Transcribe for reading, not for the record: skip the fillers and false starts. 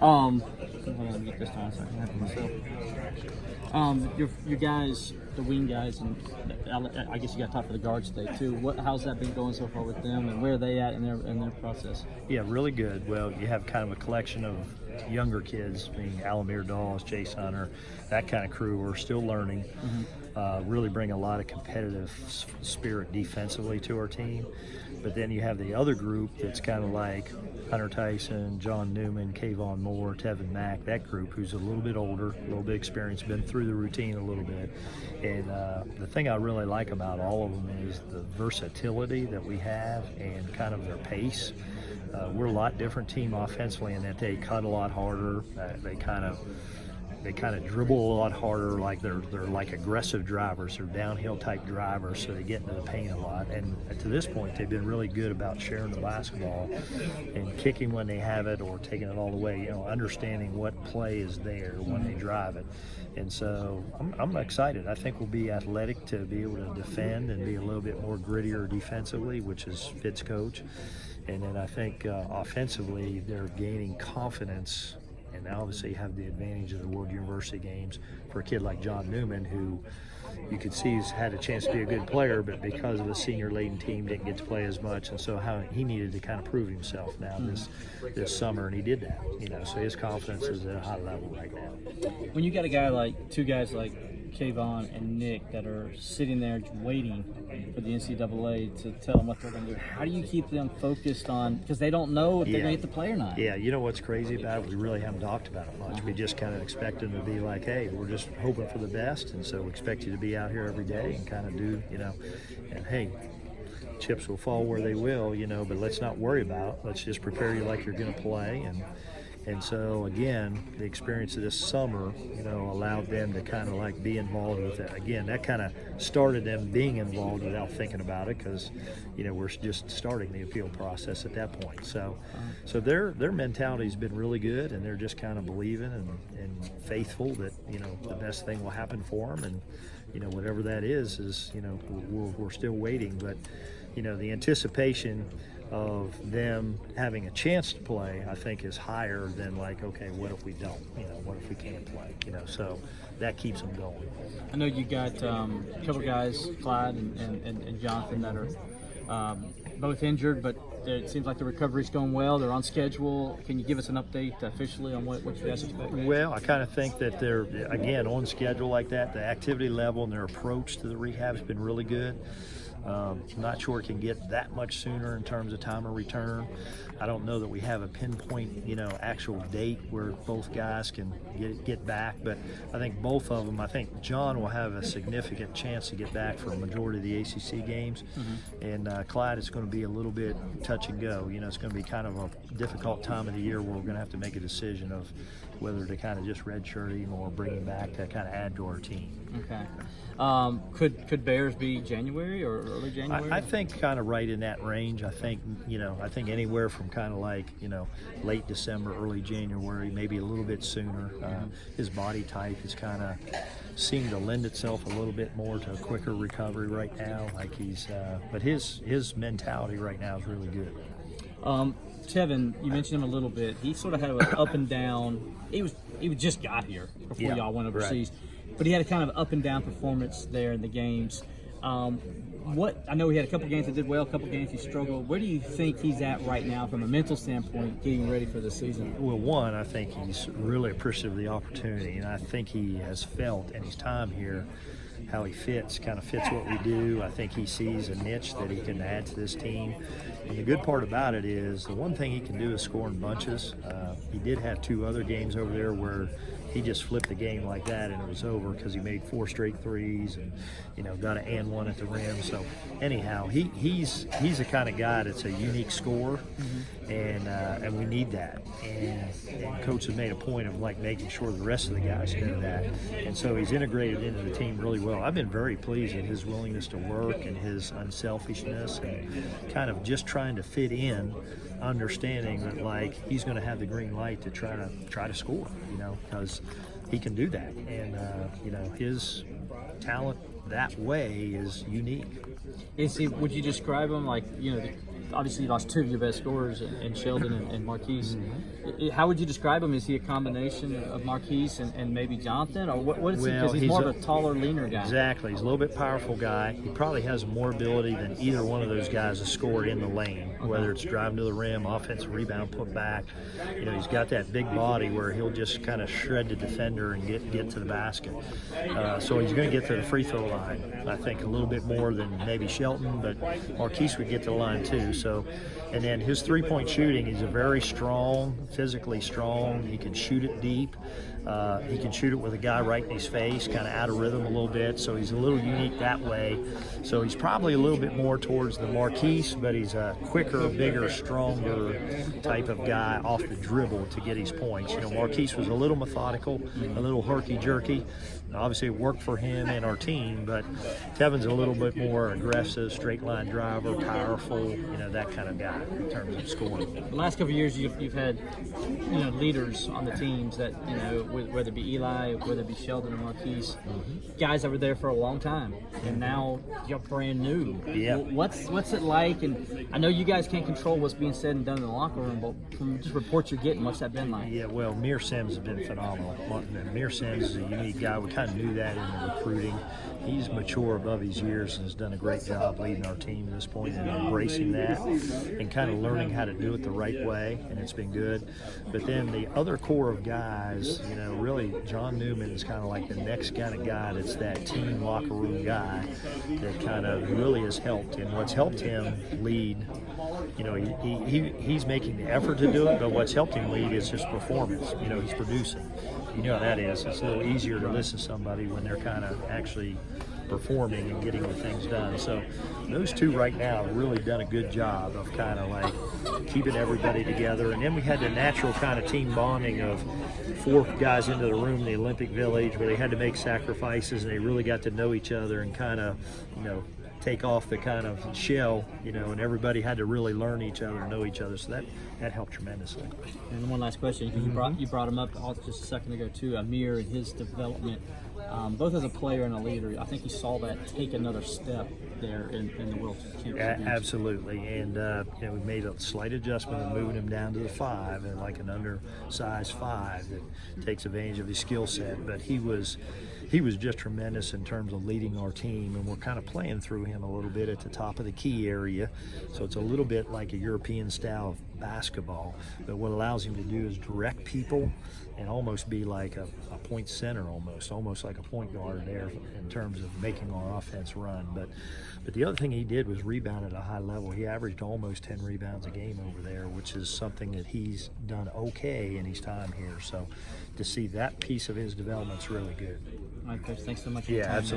Hold on, let me get this down so I can have it myself. Your guys, the wing guys, and I guess you got to talk for the guards today too. How's that been going so far with them, and where are they at in their process? Yeah, really good. Well, you have kind of a collection of younger kids, being Alamir Dawes, Chase Hunter, that kind of crew are still learning. Really bring a lot of competitive spirit defensively to our team. But then you have the other group that's kind of like Hunter Tyson, John Newman, Kayvon Moore, Tevin Mack, that group who's a little bit older, a little bit experienced, been through the routine a little bit. And the thing I really like about all of them is the versatility that we have and kind of their pace. We're a lot different team offensively in that they cut a lot harder. They kind of dribble a lot harder, like they're like aggressive drivers. They're downhill type drivers, so they get into the paint a lot. And to this point, they've been really good about sharing the basketball and kicking when they have it or taking it all the way. Understanding what play is there when they drive it. And so I'm excited. I think we'll be athletic to be able to defend and be a little bit more grittier defensively, which is Fitz' coach. And then I think offensively, they're gaining confidence. And obviously have the advantage of the World University games for a kid like John Newman, who you could see has had a chance to be a good player, but because of a senior-laden team, didn't get to play as much, and so he needed to kind of prove himself now this summer, and he did that. So his confidence is at a high level right now. When you got two guys like Kayvon and Nick that are sitting there waiting for the NCAA to tell them what they're going to do, how do you keep them focused on, because they don't know if they're going to get to play or not? Yeah, you know what's crazy about it? We really haven't talked about it much. We just kind of expect them to be like, hey, we're just hoping for the best, and so we expect you to be out here every day and kind of do, and hey, chips will fall where they will, but let's not worry about it. Let's just prepare you like you're going to play. And so, again, the experience of this summer, allowed them to kind of like be involved with it. Again, that kind of started them being involved without thinking about it because, we're just starting the appeal process at that point. So their mentality's been really good, and they're just kind of believing and faithful that, the best thing will happen for them. And, whatever that is, we're still waiting. But, the anticipation of them having a chance to play, I think, is higher than like, okay, what if we don't? What if we can't play? So that keeps them going. I know you got a couple guys, Clyde and Jonathan, that are both injured, but it seems like the recovery's going well. They're on schedule. Can you give us an update officially on what you guys expect? Well, I kind of think that they're, again, on schedule like that. The activity level and their approach to the rehab has been really good. Not sure it can get that much sooner in terms of time of return. I don't know that we have a pinpoint, actual date where both guys can get back, but I think both of them, I think John will have a significant chance to get back for a majority of the ACC games, and Clyde is going to be a little bit touch and go. It's going to be kind of a difficult time of the year where we're going to have to make a decision of whether to kind of just redshirt him or bring him back to kind of add to our team. Okay. Could Bears be January or early January? I think kind of right in that range. I think anywhere from kind of like late December, early January, maybe a little bit sooner. His body type is kind of seemed to lend itself a little bit more to a quicker recovery right now. Like but his mentality right now is really good. Tevin, you mentioned him a little bit. He sort of had an up and down. He just got here before y'all went overseas, but he had a kind of up and down performance there in the games. I know he had a couple games that did well, a couple games he struggled. Where do you think he's at right now from a mental standpoint, getting ready for the season? Well, one, I think he's really appreciative of the opportunity, and I think he has felt in his time here how he kind of fits what we do. I think he sees a niche that he can add to this team. And the good part about it is the one thing he can do is score in bunches. He did have 2 other games over there where he just flipped the game like that and it was over because he made 4 straight threes and got an and one at the rim. So anyhow, he's the kind of guy that's a unique scorer, and we need that. And coach has made a point of like making sure the rest of the guys know that. And so he's integrated into the team really well. I've been very pleased with his willingness to work and his unselfishness and kind of just trying to fit in, understanding that like he's going to have the green light to try to score, because he can do that, and his talent that way is unique. Would you describe him like obviously you lost two of your best scorers in Sheldon and Marquise. How would you describe him? Is he a combination of Marquise and maybe Jonathan, or what is he? Because he's more of a taller, leaner guy. Exactly. He's a little bit powerful guy. He probably has more ability than either one of those guys to score in the lane, whether it's driving to the rim, offensive rebound, put back. He's got that big body where he'll just kind of shred the defender and get to the basket. So he's going to get to the free throw line, I think, a little bit more than maybe Shelton, but Marquise would get to the line too. So, and then his three-point shooting, he's a very strong, physically strong. He can shoot it deep. He can shoot it with a guy right in his face, kind of out of rhythm a little bit. So he's a little unique that way. So he's probably a little bit more towards the Marquise, but he's a quicker, bigger, stronger type of guy off the dribble to get his points. Marquise was a little methodical, a little herky-jerky. Obviously, it worked for him and our team, but Tevin's a little bit more aggressive, straight line driver, powerful, that kind of guy in terms of scoring. The last couple of years, you've had, leaders on the teams that, whether it be Eli, whether it be Sheldon or Marquise, guys that were there for a long time, and now you're brand new. Yeah. What's it like? And I know you guys can't control what's being said and done in the locker room, but from just reports you're getting, what's that been like? Yeah, well, Mir Sims has been phenomenal. Mir Sims is a unique guy. We kind of knew that in the recruiting. He's mature above his years and has done a great job leading our team at this point and embracing that and kind of learning how to do it the right way, and it's been good. But then the other core of guys, really John Newman is kind of like the next kind of guy that's that team locker room guy that kind of really has helped. And what's helped him lead, he's making the effort to do it, but what's helped him lead is his performance. He's producing. You know how that is. It's a little easier to listen to somebody when they're kind of actually performing and getting the things done. So those two right now have really done a good job of kind of like keeping everybody together. And then we had the natural kind of team bonding of 4 guys into the room in the Olympic Village where they had to make sacrifices and they really got to know each other and kind of, take off the kind of shell, and everybody had to really learn each other and know each other. So that helped tremendously. And one last question, you brought him up just a second ago too, Amir and his development, both as a player and a leader. I think he saw that take another step there in the World Championship. Absolutely, and we made a slight adjustment of moving him down to the 5 and like an undersized 5 that takes advantage of his skill set. But he was just tremendous in terms of leading our team, and we're kind of playing through him a little bit at the top of the key area. So it's a little bit like a European style of basketball, but what allows him to do is direct people and almost be like a point center, almost like a point guard there in terms of making our offense run. But the other thing he did was rebound at a high level. He averaged almost 10 rebounds a game over there, which is something that he's done okay in his time here. So to see that piece of his development is really good. All right, Coach, thanks so much for Yeah, your time. absolutely.